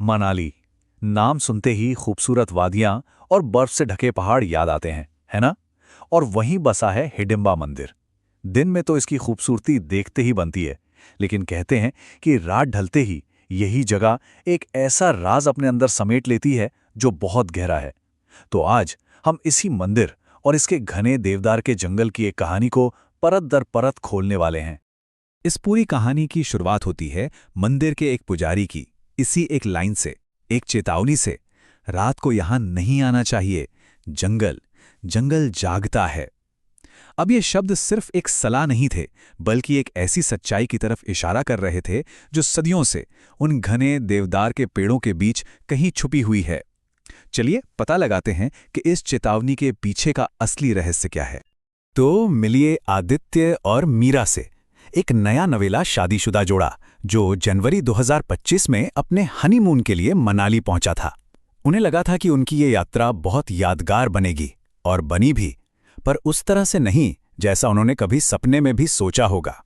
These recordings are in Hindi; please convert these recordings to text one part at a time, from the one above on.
मनाली। नाम सुनते ही खूबसूरत वादियां और बर्फ से ढके पहाड़ याद आते हैं, है ना? और वहीं बसा है हिडिंबा मंदिर। दिन में तो इसकी खूबसूरती देखते ही बनती है, लेकिन कहते हैं कि रात ढलते ही यही जगह एक ऐसा राज अपने अंदर समेट लेती है जो बहुत गहरा है। तो आज हम इसी मंदिर और इसके घने देवदार के जंगल की एक कहानी को परत दर परत खोलने वाले हैं। इस पूरी कहानी की शुरुआत होती है मंदिर के एक पुजारी की, इसी एक लाइन से, एक चेतावनी से। रात को यहां नहीं आना चाहिए, जंगल जंगल जागता है। अब ये शब्द सिर्फ एक सलाह नहीं थे, बल्कि एक ऐसी सच्चाई की तरफ इशारा कर रहे थे जो सदियों से उन घने देवदार के पेड़ों के बीच कहीं छुपी हुई है। चलिए पता लगाते हैं कि इस चेतावनी के पीछे का असली रहस्य क्या है। तो मिलिए आदित्य और मीरा से, एक नया नवेला शादीशुदा जोड़ा जो जनवरी 2025 में अपने हनीमून के लिए मनाली पहुंचा था। उन्हें लगा था कि उनकी ये यात्रा बहुत यादगार बनेगी, और बनी भी, पर उस तरह से नहीं जैसा उन्होंने कभी सपने में भी सोचा होगा।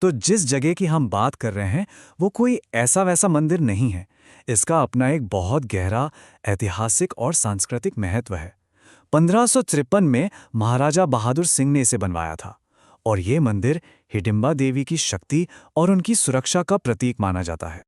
तो जिस जगह की हम बात कर रहे हैं वो कोई ऐसा वैसा मंदिर नहीं है। इसका अपना एक बहुत गहरा ऐतिहासिक और सांस्कृतिक महत्व है। 1553 में महाराजा बहादुर सिंह ने इसे बनवाया था, और ये मंदिर हिडिंबा देवी की शक्ति और उनकी सुरक्षा का प्रतीक माना जाता है।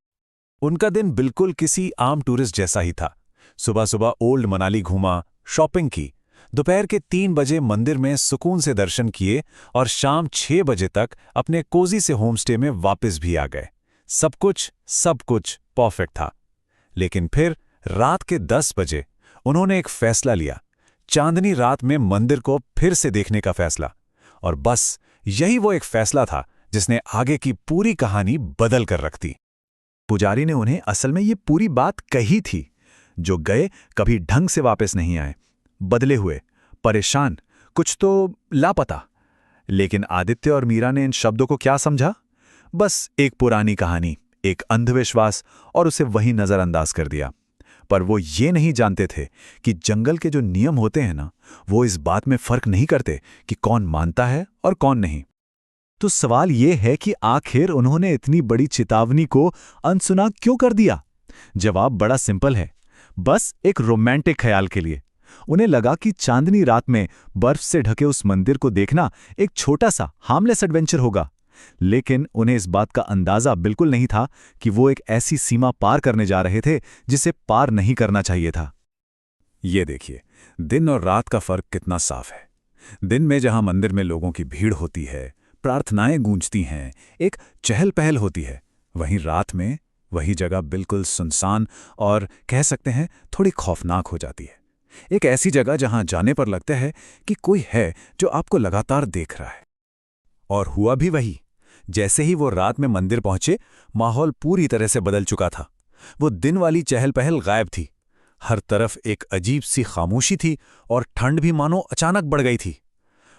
उनका दिन बिल्कुल किसी आम टूरिस्ट जैसा ही था। सुबह सुबह ओल्ड मनाली घूमा, शॉपिंग की, दोपहर के 3 बजे मंदिर में सुकून से दर्शन किए, और शाम 6 बजे तक अपने कोजी से होमस्टे में वापस भी आ गए। सब कुछ परफेक्ट था। लेकिन फिर रात के 10 बजे उन्होंने एक फैसला लिया, चांदनी रात में मंदिर को फिर से देखने का फैसला। और बस यही वो एक फैसला था जिसने आगे की पूरी कहानी बदल कर रख दी। पुजारी ने उन्हें असल में ये पूरी बात कही थी। जो गए कभी ढंग से वापस नहीं आए, बदले हुए, परेशान, कुछ तो लापता। लेकिन आदित्य और मीरा ने इन शब्दों को क्या समझा? बस एक पुरानी कहानी, एक अंधविश्वास, और उसे वहीं नजरअंदाज कर दिया। पर वो ये नहीं जानते थे कि जंगल के जो नियम होते हैं ना, वो इस बात में फर्क नहीं करते कि कौन मानता है और कौन नहीं। तो सवाल ये है कि आखिर उन्होंने इतनी बड़ी चेतावनी को अनसुना क्यों कर दिया? जवाब बड़ा सिंपल है, बस एक रोमांटिक ख्याल के लिए। उन्हें लगा कि चांदनी रात में बर्फ से ढके उस मंदिर को देखना एक छोटा सा हार्मलेस एडवेंचर होगा। लेकिन उन्हें इस बात का अंदाजा बिल्कुल नहीं था कि वो एक ऐसी सीमा पार करने जा रहे थे जिसे पार नहीं करना चाहिए था। ये देखिए, दिन और रात का फर्क कितना साफ है। दिन में जहां मंदिर में लोगों की भीड़ होती है, प्रार्थनाएं गूंजती हैं, एक चहल पहल होती है, वहीं रात में वही जगह बिल्कुल सुनसान और कह सकते हैं थोड़ी खौफनाक हो जाती है। एक ऐसी जगह जहां जाने पर लगता है कि कोई है जो आपको लगातार देख रहा है। और हुआ भी वही। जैसे ही वो रात में मंदिर पहुंचे, माहौल पूरी तरह से बदल चुका था। वो दिन वाली चहल पहल गायब थी। हर तरफ एक अजीब सी खामोशी थी, और ठंड भी मानो अचानक बढ़ गई थी।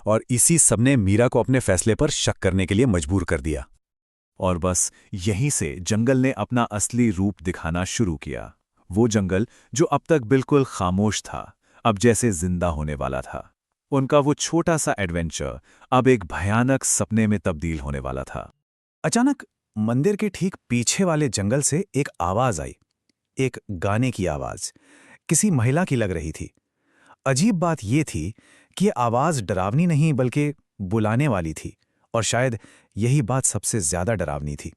और इसी सबने मीरा को अपने फैसले पर शक करने के लिए मजबूर कर दिया। और बस यहीं से जंगल ने अपना असली रूप दिखाना शुरू किया। वो जंगल जो अब तक बिल्कुल खामोश था, अब जैसे जिंदा होने वाला था। उनका वो छोटा सा एडवेंचर अब एक भयानक सपने में तब्दील होने वाला था। अचानक मंदिर के ठीक पीछे वाले जंगल से एक आवाज आई, एक गाने की आवाज, किसी महिला की लग रही थी। अजीब बात यह थी कि ये आवाज डरावनी नहीं बल्कि बुलाने वाली थी, और शायद यही बात सबसे ज्यादा डरावनी थी।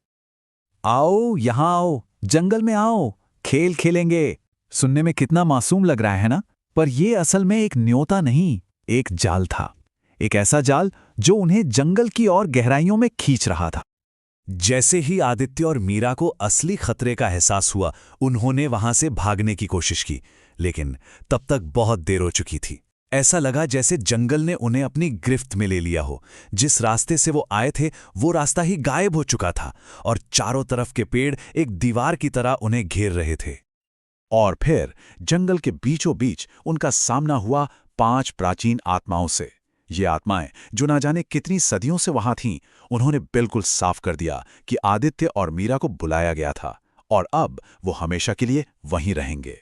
आओ, यहां आओ, जंगल में आओ, खेल खेलेंगे। सुनने में कितना मासूम लग रहा है ना? पर यह असल में एक न्योता नहीं, एक जाल था। एक ऐसा जाल जो उन्हें जंगल की और गहराइयों में खींच रहा था। जैसे ही आदित्य और मीरा को असली खतरे का एहसास हुआ, उन्होंने वहां से भागने की कोशिश की, लेकिन तब तक बहुत देर हो चुकी थी। ऐसा लगा जैसे जंगल ने उन्हें अपनी गिरफ्त में ले लिया हो। जिस रास्ते से वो आए थे, वो रास्ता ही गायब हो चुका था, और चारों तरफ के पेड़ एक दीवार की तरह उन्हें घेर रहे थे। और फिर जंगल के बीचों बीच उनका सामना हुआ 5 प्राचीन आत्माओं से। ये आत्माएं जो ना जाने कितनी सदियों से वहां थीं, उन्होंने बिल्कुल साफ कर दिया कि आदित्य और मीरा को बुलाया गया था, और अब वो हमेशा के लिए वहीं रहेंगे।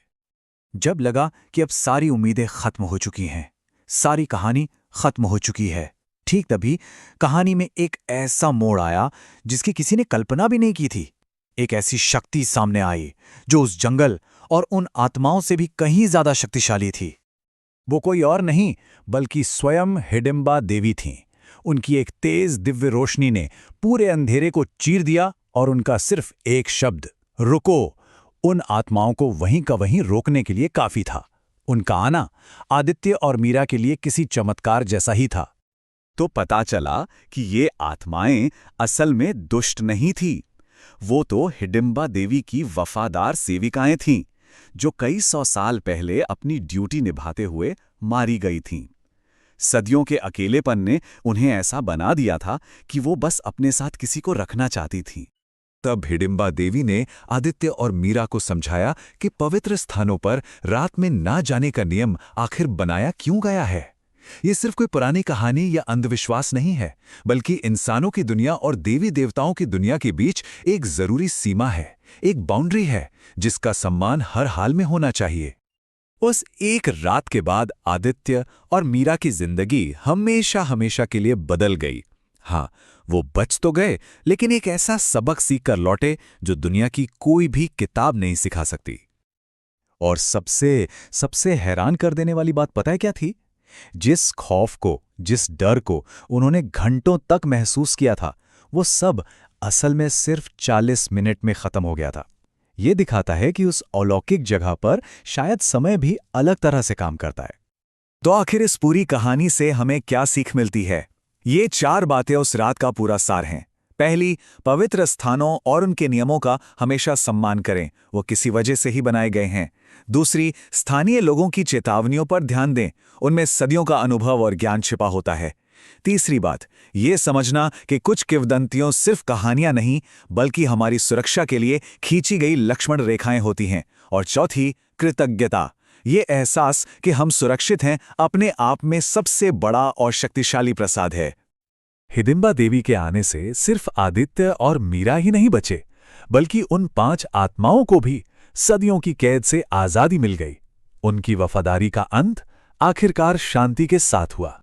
जब लगा कि अब सारी उम्मीदें खत्म हो चुकी हैं, सारी कहानी खत्म हो चुकी है, ठीक तभी कहानी में एक ऐसा मोड़ आया जिसकी किसी ने कल्पना भी नहीं की थी। एक ऐसी शक्ति सामने आई जो उस जंगल और उन आत्माओं से भी कहीं ज्यादा शक्तिशाली थी। वो कोई और नहीं बल्कि स्वयं हिडिंबा देवी थीं। उनकी एक तेज दिव्य रोशनी ने पूरे अंधेरे को चीर दिया और उनका सिर्फ एक शब्द, रुको, उन आत्माओं को वहीं का वहीं रोकने के लिए काफी था। उनका आना आदित्य और मीरा के लिए किसी चमत्कार जैसा ही था। तो पता चला कि ये आत्माएं असल में दुष्ट नहीं थी। वो तो हिडिंबा देवी की वफादार सेविकाएं थीं, जो कई 100 साल पहले अपनी ड्यूटी निभाते हुए मारी गई थीं। सदियों के अकेलेपन ने उन्हें ऐसा बना दिया था कि वो बस अपने साथ किसी को रखना चाहती थीं। तब हिडिंबा देवी ने आदित्य और मीरा को समझाया कि पवित्र स्थानों पर रात में ना जाने का नियम आखिर बनाया क्यों गया है। ये सिर्फ कोई पुरानी कहानी या अंधविश्वास नहीं है, बल्कि इंसानों की दुनिया और देवी देवताओं की दुनिया के बीच एक जरूरी सीमा है, एक बाउंड्री है जिसका सम्मान हर हाल में होना चाहिए। उस एक रात के बाद आदित्य और मीरा की जिंदगी हमेशा हमेशा के लिए बदल गई। हाँ, वो बच तो गए, लेकिन एक ऐसा सबक सीख कर लौटे जो दुनिया की कोई भी किताब नहीं सिखा सकती। और सबसे हैरान कर देने वाली बात पता है क्या थी? जिस खौफ को, जिस डर को उन्होंने घंटों तक महसूस किया था, वो सब असल में सिर्फ 40 मिनट में खत्म हो गया था। ये दिखाता है कि उस अलौकिक जगह पर शायद समय भी अलग तरह से काम करता है। तो आखिर इस पूरी कहानी से हमें क्या सीख मिलती है? ये 4 बातें उस रात का पूरा सार हैं। पहली, पवित्र स्थानों और उनके नियमों का हमेशा सम्मान करें, वो किसी वजह से ही बनाए गए हैं। दूसरी, स्थानीय लोगों की चेतावनियों पर ध्यान दें, उनमें सदियों का अनुभव और ज्ञान छिपा होता है। तीसरी बात, ये समझना कि कुछ किंवदंतियों सिर्फ कहानियां नहीं, बल्कि हमारी सुरक्षा के लिए खींची गई लक्ष्मण रेखाएं होती हैं। और चौथी, कृतज्ञता, ये एहसास कि हम सुरक्षित हैं अपने आप में सबसे बड़ा और शक्तिशाली प्रसाद है। हिडिंबा देवी के आने से सिर्फ आदित्य और मीरा ही नहीं बचे, बल्कि उन 5 आत्माओं को भी सदियों की कैद से आजादी मिल गई। उनकी वफादारी का अंत आखिरकार शांति के साथ हुआ।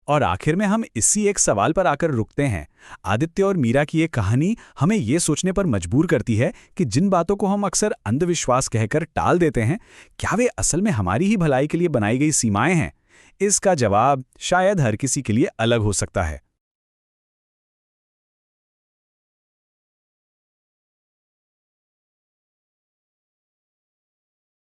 और आखिर में हम इसी एक सवाल पर आकर रुकते हैं। आदित्य और मीरा की ये कहानी हमें ये सोचने पर मजबूर करती है कि जिन बातों को हम अक्सर अंधविश्वास कहकर टाल देते हैं, क्या वे असल में हमारी ही भलाई के लिए बनाई गई सीमाएं हैं? इसका जवाब शायद हर किसी के लिए अलग हो सकता है।